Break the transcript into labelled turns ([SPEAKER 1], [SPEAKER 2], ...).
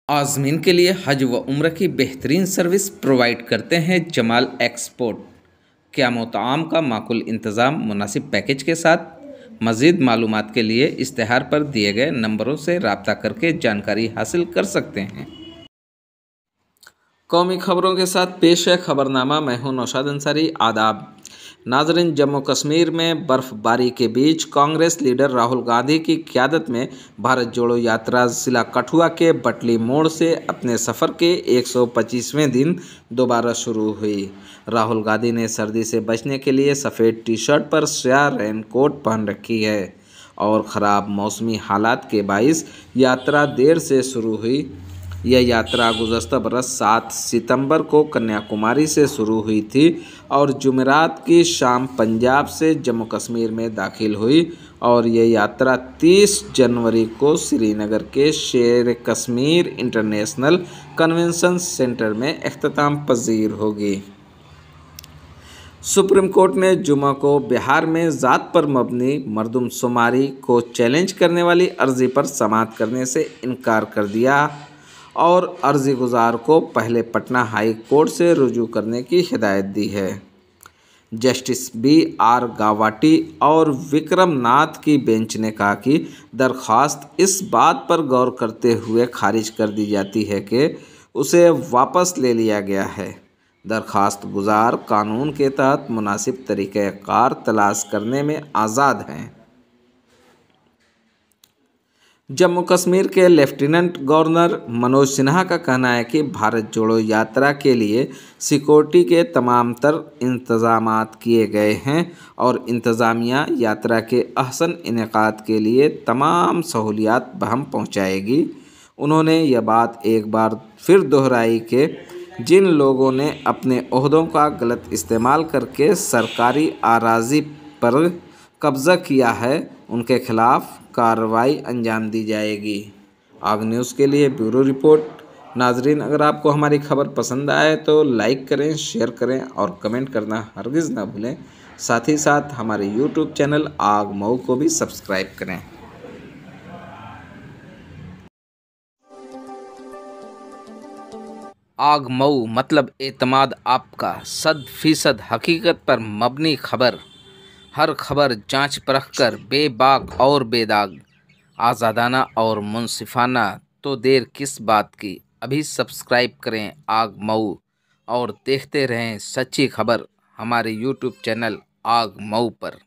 [SPEAKER 1] आज़मीन के लिए हज व उम्र की बेहतरीन सर्विस प्रोवाइड करते हैं जमाल एक्सपोर्ट। क्या मोताम का माकूल इंतज़ाम मुनासिब पैकेज के साथ। मज़ीद मालूमात के लिए इश्तेहार पर दिए गए नंबरों से रब्ता करके जानकारी हासिल कर सकते हैं। कौमी खबरों के साथ पेश है खबरनामा। मैं हूं नौशाद अंसारी। आदाब नाज़रीन, जम्मू कश्मीर में बर्फबारी के बीच कांग्रेस लीडर राहुल गांधी की क़यादत में भारत जोड़ो यात्रा ज़िला कठुआ के बटली मोड़ से अपने सफ़र के 125वें दिन दोबारा शुरू हुई। राहुल गांधी ने सर्दी से बचने के लिए सफ़ेद टी शर्ट पर स्याह रेनकोट पहन रखी है और ख़राब मौसमी हालात के बाइस यात्रा देर से शुरू हुई। यह यात्रा गुज़श्ता बरस 7 सितंबर को कन्याकुमारी से शुरू हुई थी और जुमेरात की शाम पंजाब से जम्मू कश्मीर में दाखिल हुई और यह यात्रा 30 जनवरी को श्रीनगर के शेर कश्मीर इंटरनेशनल कन्वेंशन सेंटर में इख्तिताम पजीर होगी। सुप्रीम कोर्ट ने जुमा को बिहार में ज़ात पर मबनी मरदमशुमारी को चैलेंज करने वाली अर्जी पर समाअत करने से इनकार कर दिया और अर्जी गुजार को पहले पटना हाई कोर्ट से रुजू करने की हिदायत दी है। Justice B.R. गावाटी और विक्रम नाथ की बेंच ने कहा कि दरख्वास्त इस बात पर गौर करते हुए खारिज कर दी जाती है कि उसे वापस ले लिया गया है। दरख्वास्त गुजार कानून के तहत मुनासिब तरीक़ाकार तलाश करने में आज़ाद हैं। जम्मू कश्मीर के लेफ्टिनेंट गवर्नर मनोज सिन्हा का कहना है कि भारत जोड़ो यात्रा के लिए सिक्योरिटी के तमाम तर इंतज़ामात किए गए हैं और इंतज़ामिया यात्रा के अहसन इनेकाद के लिए तमाम सहूलियात बहम पहुंचाएगी। उन्होंने यह बात एक बार फिर दोहराई कि जिन लोगों ने अपने ओहदों का गलत इस्तेमाल करके सरकारी अराज़ी पर कब्ज़ा किया है उनके खिलाफ कार्रवाई अंजाम दी जाएगी। आग न्यूज़ के लिए ब्यूरो रिपोर्ट। नाजरीन, अगर आपको हमारी खबर पसंद आए तो लाइक करें, शेयर करें और कमेंट करना हरगिज़ ना भूलें। साथ ही साथ हमारे यूट्यूब चैनल आग मऊ को भी सब्सक्राइब करें। आग मऊ मतलब एतमाद आपका 100% हकीकत पर मबनी खबर। हर खबर जांच परख कर बेबाक और बेदाग, आज़ादाना और मुनसिफाना। तो देर किस बात की, अभी सब्सक्राइब करें आग मऊ और देखते रहें सच्ची खबर हमारे यूट्यूब चैनल आग मऊ पर।